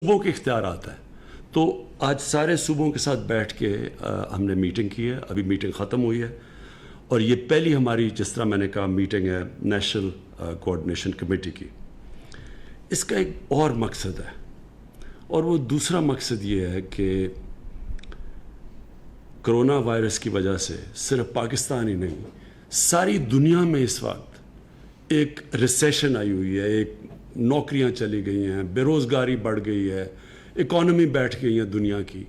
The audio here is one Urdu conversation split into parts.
صوبوں کے اختیارات ہیں. تو آج سارے صوبوں کے ساتھ بیٹھ کے ہم نے میٹنگ کی ہے. ابھی میٹنگ ختم ہوئی ہے اور یہ پہلی ہماری, جس طرح میں نے کہا, میٹنگ ہے نیشنل کوآرڈینیشن کمیٹی کی. اس کا ایک اور مقصد ہے, اور وہ دوسرا مقصد یہ ہے کہ کرونا وائرس کی وجہ سے صرف پاکستان ہی نہیں, ساری دنیا میں اس وقت ایک ریسیشن آئی ہوئی ہے. ایک نوکریاں چلی گئی ہیں, بے روزگاری بڑھ گئی ہے, اکانومی بیٹھ گئی ہے دنیا کی.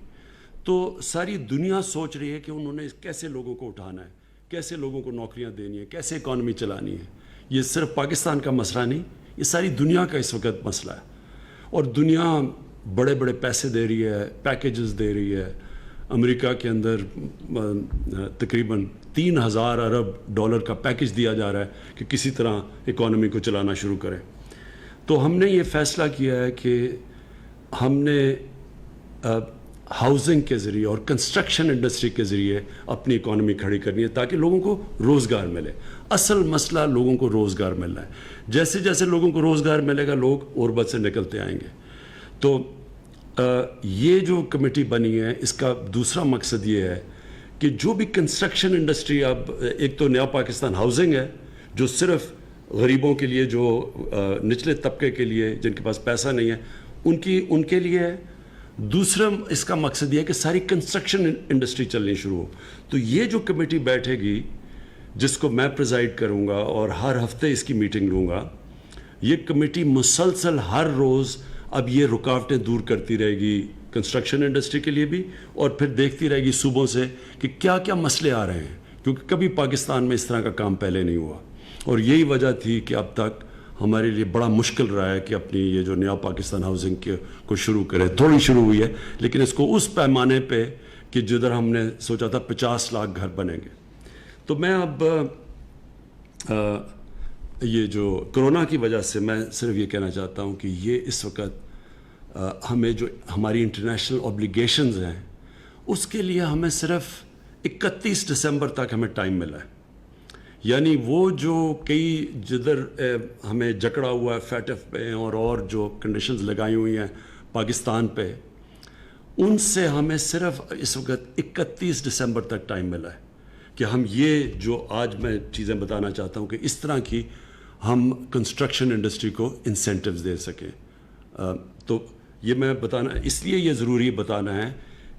تو ساری دنیا سوچ رہی ہے کہ انہوں نے کیسے لوگوں کو اٹھانا ہے, کیسے لوگوں کو نوکریاں دینی ہے, کیسے اکانومی چلانی ہے. یہ صرف پاکستان کا مسئلہ نہیں, یہ ساری دنیا کا اس وقت مسئلہ ہے. اور دنیا بڑے بڑے پیسے دے رہی ہے, پیکیجز دے رہی ہے. امریکہ کے اندر تقریباً $3,000 ارب کا پیکیج دیا جا رہا ہے کہ کسی طرح اکانومی کو چلانا شروع کریں. تو ہم نے یہ فیصلہ کیا ہے کہ ہم نے ہاؤسنگ کے ذریعے اور کنسٹرکشن انڈسٹری کے ذریعے اپنی اکانومی کھڑی کرنی ہے تاکہ لوگوں کو روزگار ملے. اصل مسئلہ لوگوں کو روزگار ملنا ہے. جیسے جیسے لوگوں کو روزگار ملے گا لوگ غربت سے نکلتے آئیں گے. تو یہ جو کمیٹی بنی ہے اس کا دوسرا مقصد یہ ہے کہ جو بھی کنسٹرکشن انڈسٹری, اب ایک تو نیا پاکستان ہاؤسنگ ہے جو صرف غریبوں کے لیے, جو نچلے طبقے کے لیے, جن کے پاس پیسہ نہیں ہے, ان کے لیے ہے. دوسرا اس کا مقصد یہ ہے کہ ساری کنسٹرکشن انڈسٹری چلنی شروع ہو. تو یہ جو کمیٹی بیٹھے گی جس کو میں پریزائڈ کروں گا اور ہر ہفتے اس کی میٹنگ لوں گا, یہ کمیٹی مسلسل ہر روز اب یہ رکاوٹیں دور کرتی رہے گی کنسٹرکشن انڈسٹری کے لیے بھی, اور پھر دیکھتی رہے گی صوبوں سے کہ کیا کیا مسئلے آ رہے ہیں, کیونکہ کبھی پاکستان میں اس طرح کا کام پہلے نہیں ہوا. اور یہی وجہ تھی کہ اب تک ہمارے لیے بڑا مشکل رہا ہے کہ اپنی یہ جو نیا پاکستان ہاؤسنگ کو شروع کریں. تھوڑی شروع ہوئی ہے لیکن اس کو اس پیمانے پہ کہ جدھر ہم نے سوچا تھا 50 لاکھ گھر بنیں گے. تو میں اب یہ جو کرونا کی وجہ سے میں صرف یہ کہنا چاہتا ہوں کہ یہ اس وقت ہمیں جو ہماری انٹرنیشنل اوبلیگیشنز ہیں اس کے لیے ہمیں صرف 31 دسمبر تک ہمیں ٹائم ملا ہے. یعنی وہ جو کئی جدھر ہمیں جکڑا ہوا ہے فیٹف پہ اور جو کنڈیشنز لگائی ہوئی ہیں پاکستان پہ, ان سے ہمیں صرف اس وقت 31 دسمبر تک ٹائم ملا ہے کہ ہم یہ جو آج میں چیزیں بتانا چاہتا ہوں کہ اس طرح کی ہم کنسٹرکشن انڈسٹری کو انسینٹیوز دے سکیں. تو یہ میں بتانا, اس لیے یہ ضروری بتانا ہے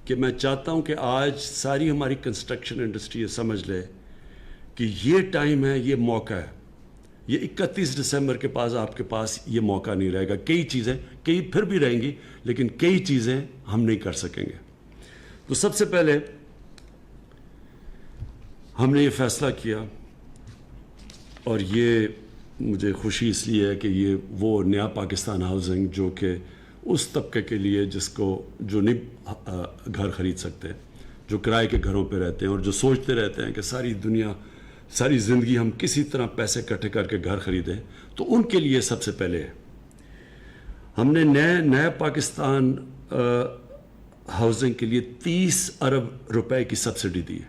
کہ میں چاہتا ہوں کہ آج ساری ہماری کنسٹرکشن انڈسٹری یہ سمجھ لے کہ یہ ٹائم ہے, یہ موقع ہے. یہ 31 دسمبر کے پاس آپ کے پاس یہ موقع نہیں رہے گا. کئی چیزیں, کئی پھر بھی رہیں گی لیکن کئی چیزیں ہم نہیں کر سکیں گے. تو سب سے پہلے ہم نے یہ فیصلہ کیا, اور یہ مجھے خوشی اس لیے ہے کہ یہ وہ نیا پاکستان ہاؤسنگ جو کہ اس طبقے کے لیے جس کو جو نہیں گھر خرید سکتے, جو کرائے کے گھروں پہ رہتے ہیں اور جو سوچتے رہتے ہیں کہ ساری دنیا, ساری زندگی ہم کسی طرح پیسے اکٹھے کر کے گھر خریدیں, تو ان کے لیے سب سے پہلے ہم نے نئے پاکستان ہاؤسنگ کے لیے 30 ارب روپے کی سبسڈی دی ہے.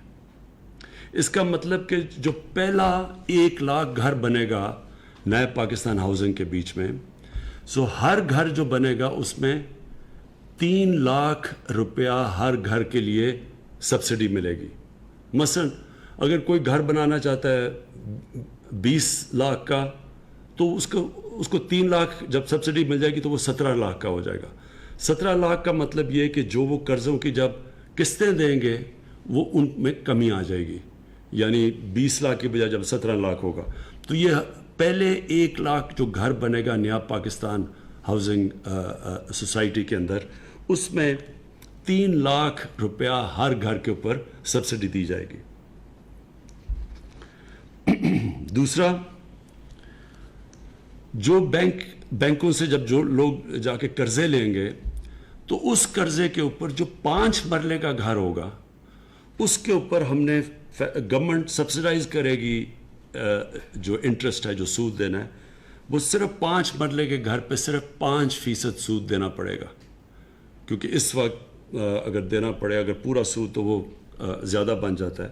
اس کا مطلب کہ جو پہلا 1 لاکھ گھر بنے گا نئے پاکستان ہاؤسنگ کے بیچ میں, سو ہر گھر جو بنے گا اس میں 3 لاکھ روپیہ ہر گھر کے لیے سبسڈی ملے گی. مثلا اگر کوئی گھر بنانا چاہتا ہے 20 لاکھ کا, تو اس کو 3 لاکھ جب سبسڈی مل جائے گی تو وہ 17 لاکھ کا ہو جائے گا. 17 لاکھ کا مطلب یہ کہ جو وہ قرضوں کی جب قسطیں دیں گے وہ ان میں کمی آ جائے گی, یعنی 20 لاکھ کی بجائے جب 17 لاکھ ہوگا. تو یہ پہلے 1 لاکھ جو گھر بنے گا نیا پاکستان ہاؤسنگ سوسائٹی کے اندر, اس میں 3 لاکھ روپیہ ہر گھر کے اوپر سبسڈی دی جائے گی. دوسرا, جو بینکوں سے جب جو لوگ جا کے قرضے لیں گے تو اس قرضے کے اوپر جو 5 مرلے کا گھر ہوگا اس کے اوپر ہم نے گورنمنٹ سبسڈائز کرے گی. جو انٹرسٹ ہے, جو سود دینا ہے, وہ صرف 5 مرلے کے گھر پہ صرف 5% سود دینا پڑے گا, کیونکہ اس وقت اگر دینا پڑے, اگر پورا سود تو وہ زیادہ بن جاتا ہے.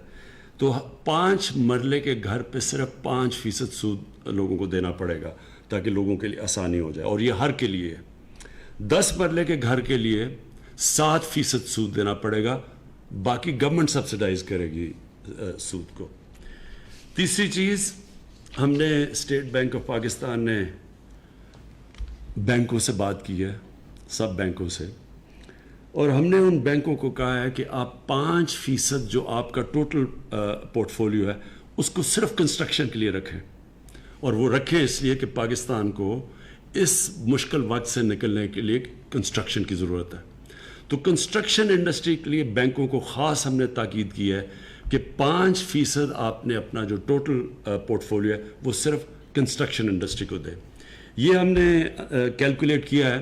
تو 5 مرلے کے گھر پہ صرف 5% سود لوگوں کو دینا پڑے گا تاکہ لوگوں کے لیے آسانی ہو جائے, اور یہ ہر کے لیے ہے. 10 مرلے کے گھر کے لیے 7% سود دینا پڑے گا، باقی گورنمنٹ سبسڈائز کرے گی سود کو۔ تیسری چیز، ہم نے اسٹیٹ بینک آف پاکستان نے بینکوں سے بات کی ہے، سب بینکوں سے، اور ہم نے ان بینکوں کو کہا ہے کہ آپ 5% جو آپ کا ٹوٹل پورٹ فولیو ہے اس کو صرف کنسٹرکشن کے لیے رکھیں، اور وہ رکھیں اس لیے کہ پاکستان کو اس مشکل وقت سے نکلنے کے لیے کنسٹرکشن کی ضرورت ہے۔ تو کنسٹرکشن انڈسٹری کے لیے بینکوں کو خاص ہم نے تاکید کی ہے کہ 5% آپ نے اپنا جو ٹوٹل پورٹ فولیو ہے وہ صرف کنسٹرکشن انڈسٹری کو دیں۔ یہ ہم نے کیلکولیٹ کیا ہے،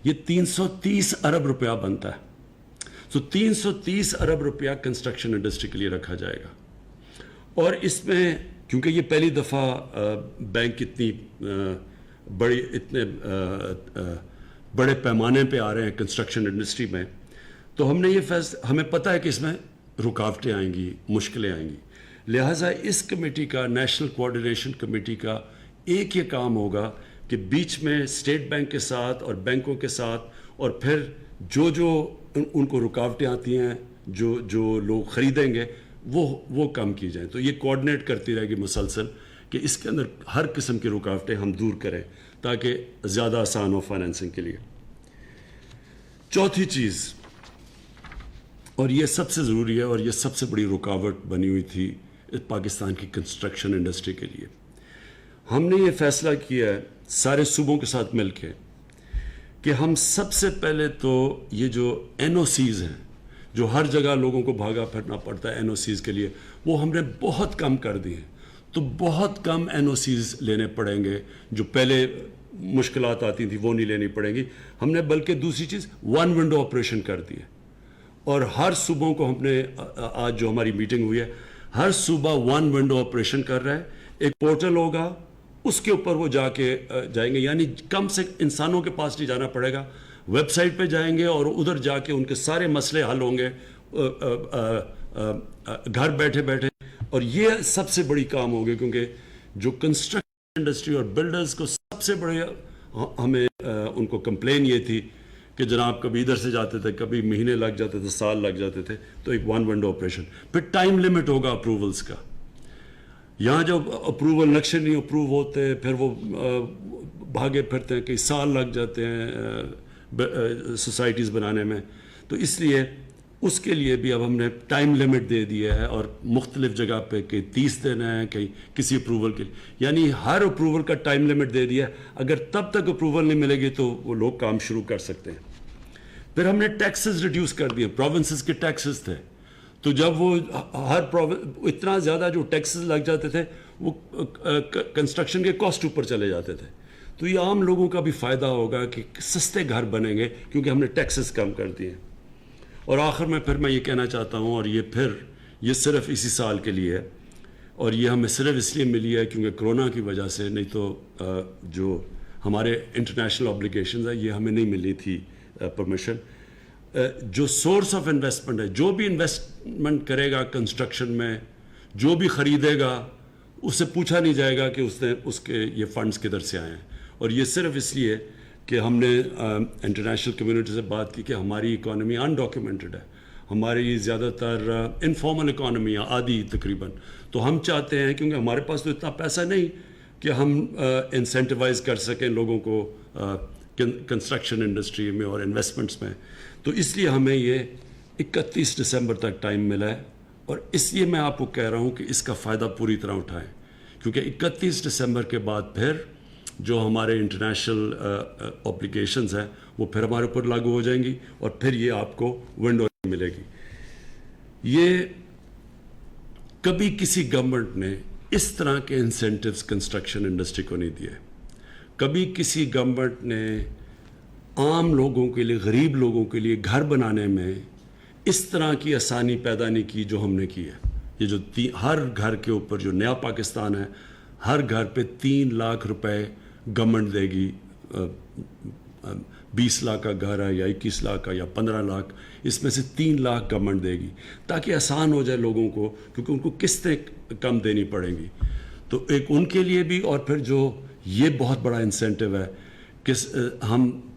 یہ 330 ارب روپیہ بنتا ہے۔ تو 330 ارب روپیہ کنسٹرکشن انڈسٹری کے لیے رکھا جائے گا، اور اس میں کیونکہ یہ پہلی دفعہ بینک اتنے بڑے پیمانے پہ آ رہے ہیں کنسٹرکشن انڈسٹری میں، تو ہم نے یہ فیصلہ، ہمیں پتہ ہے کہ اس میں رکاوٹیں آئیں گی، مشکلیں آئیں گی، لہٰذا اس کمیٹی کا، نیشنل کوآرڈینیشن کمیٹی کا ایک یہ کام ہوگا کہ بیچ میں اسٹیٹ بینک کے ساتھ اور بینکوں کے ساتھ، اور پھر جو ان کو رکاوٹیں آتی ہیں، جو لوگ خریدیں گے وہ کم کی جائیں۔ تو یہ کوآرڈینیٹ کرتی رہے گی مسلسل کہ اس کے اندر ہر قسم کی رکاوٹیں ہم دور کریں تاکہ زیادہ آسان ہو فائنینسنگ کے لیے۔ چوتھی چیز، اور یہ سب سے ضروری ہے اور یہ سب سے بڑی رکاوٹ بنی ہوئی تھی پاکستان کی کنسٹرکشن انڈسٹری کے لیے، ہم نے یہ فیصلہ کیا ہے سارے صوبوں کے ساتھ مل کے کہ ہم سب سے پہلے تو یہ جو این او سیز ہیں، جو ہر جگہ لوگوں کو بھاگا پھرنا پڑتا ہے این او سیز کے لیے، وہ ہم نے بہت کم کر دی ہیں۔ تو بہت کم این او سیز لینے پڑیں گے، جو پہلے مشکلات آتی تھیں وہ نہیں لینی پڑیں گی۔ ہم نے بلکہ دوسری چیز 1 ونڈو آپریشن کر دی ہے، اور ہر صوبوں کو ہم نے، آج جو ہماری میٹنگ ہوئی ہے، ہر صوبہ 1 ونڈو آپریشن کر رہا ہے۔ ایک پورٹل ہوگا، اس کے اوپر وہ جائیں گے، یعنی کم سے انسانوں کے پاس نہیں جانا پڑے گا، ویب سائٹ پہ جائیں گے اور ادھر جا کے ان کے سارے مسئلے حل ہوں گے گھر بیٹھے بیٹھے۔ اور یہ سب سے بڑی کام ہوگی، کیونکہ جو کنسٹرکشن انڈسٹری اور بلڈرز کو سب سے بڑے ہمیں ان کو کمپلین یہ تھی کہ جناب کبھی ادھر سے جاتے تھے، کبھی مہینے لگ جاتے تھے، سال لگ جاتے تھے۔ تو ایک 1 ونڈو آپریشن، پھر ٹائم لیمٹ ہوگا اپروولز کا۔ یہاں جو اپروول نقشے نہیں اپروو ہوتے، پھر وہ بھاگے پھرتے ہیں، کئی سال لگ جاتے ہیں سوسائٹیز بنانے میں۔ تو اس لیے اس کے لیے بھی اب ہم نے ٹائم لیمٹ دے دیا ہے، اور مختلف جگہ پہ کہیں 30 دن ہے، کہیں کسی اپروول کے لیے، یعنی ہر اپروول کا ٹائم لیمٹ دے دیا ہے۔ اگر تب تک اپروول نہیں ملے گی تو وہ لوگ کام شروع کر سکتے ہیں۔ پھر ہم نے ٹیکسز ریڈیوس کر دیے، پروونسز کے ٹیکسز تھے، تو جب وہ ہر اتنا زیادہ جو ٹیکسز لگ جاتے تھے وہ کنسٹرکشن کے کاسٹ اوپر چلے جاتے تھے۔ تو یہ عام لوگوں کا بھی فائدہ ہوگا کہ سستے گھر بنیں گے کیونکہ ہم نے ٹیکسز کم کر دیے۔ اور آخر میں پھر میں یہ کہنا چاہتا ہوں، اور یہ صرف اسی سال کے لیے ہے، اور یہ ہمیں صرف اس لیے ملی ہے کیونکہ کرونا کی وجہ سے، نہیں تو جو ہمارے انٹرنیشنل آبلیگیشنز ہیں یہ ہمیں نہیں ملی تھی پرمیشن۔ جو سورس آف انویسٹمنٹ ہے، جو بھی انویسٹمنٹ کرے گا کنسٹرکشن میں، جو بھی خریدے گا، اس سے پوچھا نہیں جائے گا کہ اس کے یہ فنڈز کدھر سے آئے ہیں۔ اور یہ صرف اس لیے کہ ہم نے انٹرنیشنل کمیونٹی سے بات کی کہ ہماری اکانومی انڈاکیومنٹڈ ہے، ہماری زیادہ تر انفارمل اکانومی ہے، آدھی تقریباً۔ تو ہم چاہتے ہیں، کیونکہ ہمارے پاس تو اتنا پیسہ نہیں کہ ہم انسینٹیوائز کر سکیں لوگوں کو کنسٹرکشن انڈسٹری میں اور انویسٹمنٹس میں، تو اس لیے ہمیں یہ 31 دسمبر تک ٹائم ملا ہے۔ اور اس لیے میں آپ کو کہہ رہا ہوں کہ اس کا فائدہ پوری طرح اٹھائیں، کیونکہ 31 دسمبر کے بعد پھر جو ہمارے انٹرنیشنل اوبلیگیشنز ہیں وہ پھر ہمارے اوپر لاگو ہو جائیں گی، اور پھر یہ آپ کو ونڈو ملے گی۔ یہ کبھی کسی گورنمنٹ نے اس طرح کے انسینٹیوز کنسٹرکشن انڈسٹری کو نہیں دیے، کبھی کسی گورنمنٹ نے عام لوگوں کے لیے، غریب لوگوں کے لیے گھر بنانے میں اس طرح کی آسانی پیدا نہیں کی جو ہم نے کی ہے۔ یہ جو ہر گھر کے اوپر جو نیا پاکستان ہے، ہر گھر پہ 3 لاکھ روپے گورنمنٹ دے گی۔ 20 لاکھ کا گھر ہے یا 21 لاکھ کا یا 15 لاکھ، اس میں سے 3 لاکھ گورنمنٹ دے گی تاکہ آسان ہو جائے لوگوں کو، کیونکہ ان کو قسطیں کم دینی پڑیں گی۔ تو ایک ان کے لیے بھی، اور پھر جو یہ بہت بڑا انسینٹیو ہے کہ ہم